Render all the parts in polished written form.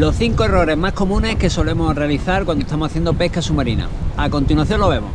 Los 5 errores más comunes que solemos realizar cuando estamos haciendo pesca submarina. A continuación lo vemos.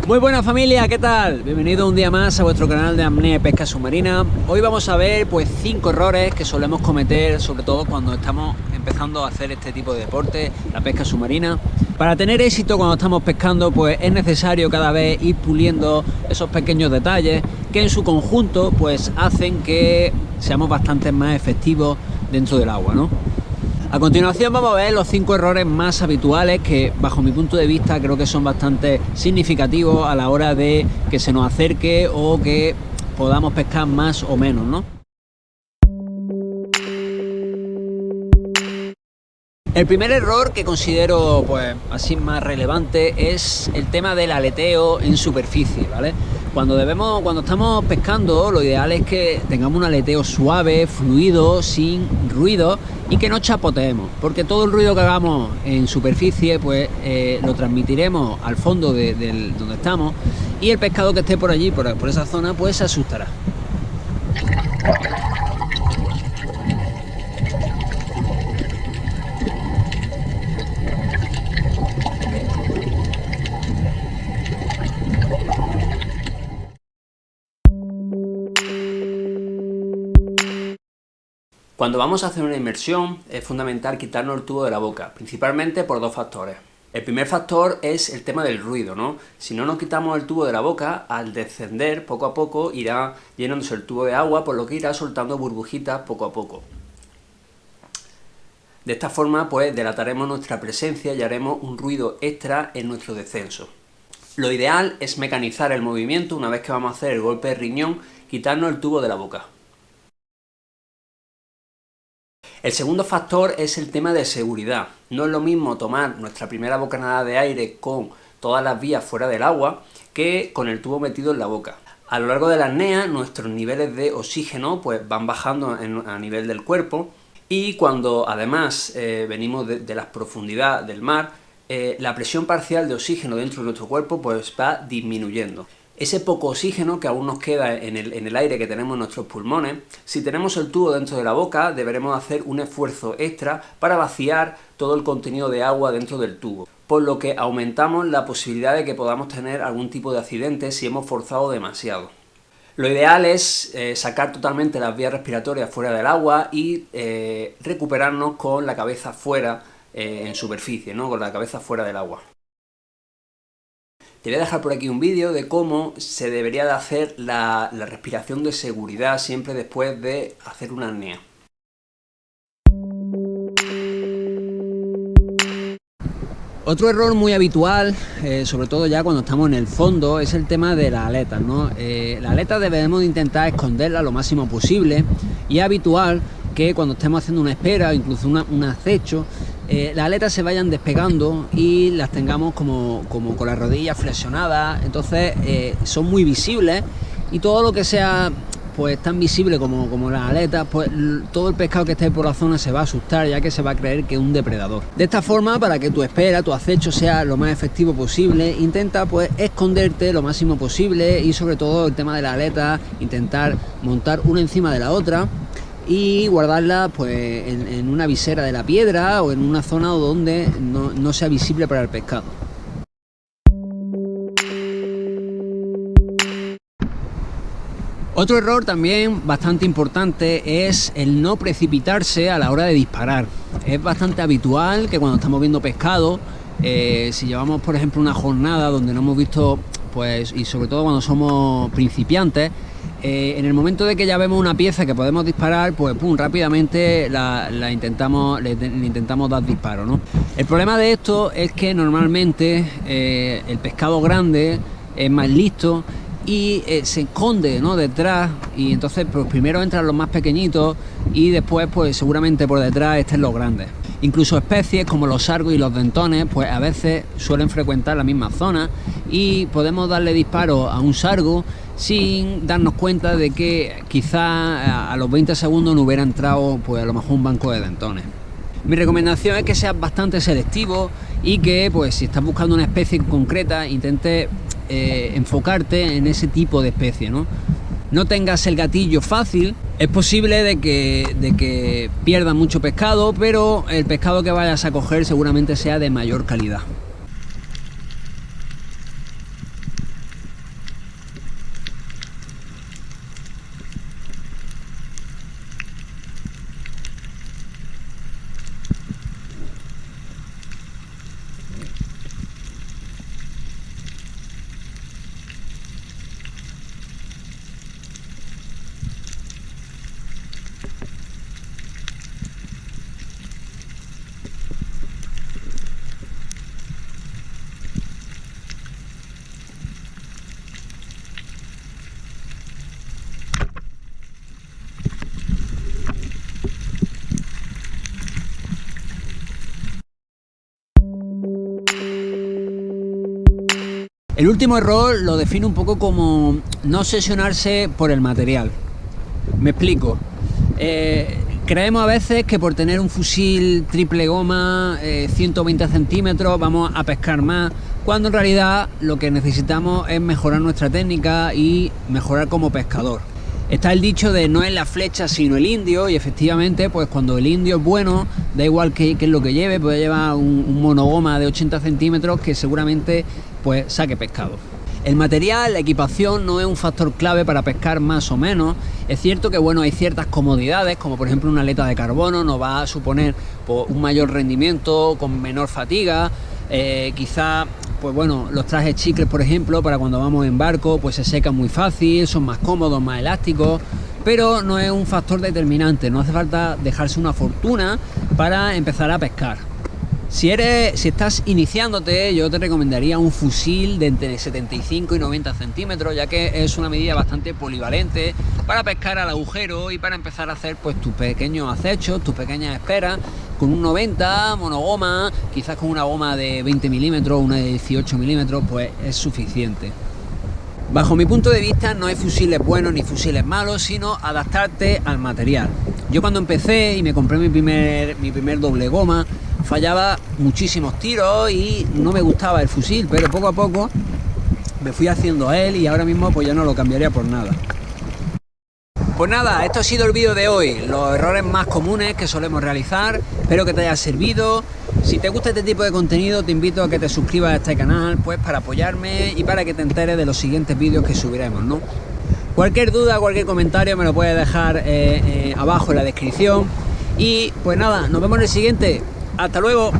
Muy buena familia, ¿qué tal? Bienvenido un día más a vuestro canal de apnea pesca submarina. Hoy vamos a ver 5 errores que solemos cometer, sobre todo cuando estamos empezando a hacer este tipo de deporte, la pesca submarina. Para tener éxito cuando estamos pescando, pues es necesario cada vez ir puliendo esos pequeños detalles que en su conjunto pues hacen que seamos bastante más efectivos dentro del agua, ¿no? A continuación vamos a ver los 5 errores más habituales que, bajo mi punto de vista, creo que son bastante significativos a la hora de que se nos acerque o que podamos pescar más o menos, ¿no? El primer error que considero pues así más relevante es el tema del aleteo en superficie, ¿vale? Cuando estamos pescando, lo ideal es que tengamos un aleteo suave, fluido, sin ruido y que no chapoteemos, porque todo el ruido que hagamos en superficie pues lo transmitiremos al fondo donde estamos, y el pescado que esté por allí, por esa zona, pues se asustará. Cuando vamos a hacer una inmersión es fundamental quitarnos el tubo de la boca, principalmente por 2 factores. El primer factor es el tema del ruido, ¿no? Si no nos quitamos el tubo de la boca, al descender poco a poco irá llenándose el tubo de agua, por lo que irá soltando burbujitas poco a poco. De esta forma pues delataremos nuestra presencia y haremos un ruido extra en nuestro descenso. Lo ideal es mecanizar el movimiento una vez que vamos a hacer el golpe de riñón, quitarnos el tubo de la boca. El segundo factor es el tema de seguridad. No es lo mismo tomar nuestra primera bocanada de aire con todas las vías fuera del agua que con el tubo metido en la boca. A lo largo de la apnea nuestros niveles de oxígeno pues van bajando a nivel del cuerpo, y cuando además venimos de la profundidad del mar, la presión parcial de oxígeno dentro de nuestro cuerpo pues va disminuyendo. Ese poco oxígeno que aún nos queda en el aire que tenemos en nuestros pulmones, si tenemos el tubo dentro de la boca, deberemos hacer un esfuerzo extra para vaciar todo el contenido de agua dentro del tubo, por lo que aumentamos la posibilidad de que podamos tener algún tipo de accidente si hemos forzado demasiado. Lo ideal es sacar totalmente las vías respiratorias fuera del agua y recuperarnos con la cabeza fuera en superficie, ¿no? Con la cabeza fuera del agua. Te voy a dejar por aquí un vídeo de cómo se debería de hacer la respiración de seguridad siempre después de hacer una apnea. Otro error muy habitual, sobre todo ya cuando estamos en el fondo, es el tema de las aletas, ¿no? Las aletas debemos de intentar esconderlas lo máximo posible, y es habitual que cuando estemos haciendo una espera o incluso un acecho, las aletas se vayan despegando y las tengamos como con las rodillas flexionadas. Entonces son muy visibles, y todo lo que sea pues tan visible como las aletas, pues todo el pescado que esté por la zona se va a asustar, ya que se va a creer que es un depredador. De esta forma, para que tu espera, tu acecho sea lo más efectivo posible, intenta pues esconderte lo máximo posible, y sobre todo el tema de las aletas, intentar montar una encima de la otra y guardarla pues en una visera de la piedra o en una zona donde no sea visible para el pescado. Otro error también bastante importante es el no precipitarse a la hora de disparar. Es bastante habitual que cuando estamos viendo pescado, si llevamos por ejemplo una jornada donde no hemos visto, pues, y sobre todo cuando somos principiantes, en el momento de que ya vemos una pieza que podemos disparar, pues pum, rápidamente le intentamos dar disparo, ¿no? El problema de esto es que normalmente el pescado grande es más listo y se esconde, ¿no?, detrás, y entonces pues primero entran los más pequeñitos y después pues seguramente por detrás estén los grandes. Incluso especies como los sargos y los dentones pues a veces suelen frecuentar la misma zona y podemos darle disparo a un sargo sin darnos cuenta de que quizá a los 20 segundos no hubiera entrado pues a lo mejor un banco de dentones. Mi recomendación es que seas bastante selectivo y que pues si estás buscando una especie concreta intentes enfocarte en ese tipo de especie, ¿no? No tengas el gatillo fácil, es posible de que pierdas mucho pescado, pero el pescado que vayas a coger seguramente sea de mayor calidad. El último error lo defino un poco como no obsesionarse por el material. Me explico. Creemos a veces que por tener un fusil triple goma, 120 centímetros, vamos a pescar más, cuando en realidad lo que necesitamos es mejorar nuestra técnica y mejorar como pescador. Está el dicho de no es la flecha sino el indio, y efectivamente pues cuando el indio es bueno, da igual qué es lo que lleve, puede llevar un monogoma de 80 centímetros que seguramente pues saque pescado. El material, la equipación no es un factor clave para pescar más o menos. Es cierto que bueno, hay ciertas comodidades, como por ejemplo una aleta de carbono nos va a suponer pues, un mayor rendimiento con menor fatiga. Quizá pues bueno, los trajes chicles por ejemplo para cuando vamos en barco pues se secan muy fácil, son más cómodos, más elásticos, pero no es un factor determinante. No hace falta dejarse una fortuna para empezar a pescar. Si estás iniciándote, yo te recomendaría un fusil de entre 75 y 90 centímetros, ya que es una medida bastante polivalente para pescar al agujero y para empezar a hacer pues tus pequeños acechos, tus pequeñas esperas. Con un 90 monogoma, quizás con una goma de 20 milímetros, una de 18 milímetros, pues es suficiente. Bajo mi punto de vista no hay fusiles buenos ni fusiles malos, sino adaptarte al material. Yo cuando empecé y me compré mi primer doble goma, fallaba muchísimos tiros y no me gustaba el fusil, pero poco a poco me fui haciendo a él y ahora mismo pues ya no lo cambiaría por nada. Pues nada, esto ha sido el vídeo de hoy, los errores más comunes que solemos realizar. Espero que te haya servido. Si te gusta este tipo de contenido, te invito a que te suscribas a este canal pues para apoyarme y para que te enteres de los siguientes vídeos que subiremos, ¿no? Cualquier duda, cualquier comentario me lo puedes dejar abajo en la descripción. Y pues nada, nos vemos en el siguiente. ¡Hasta luego!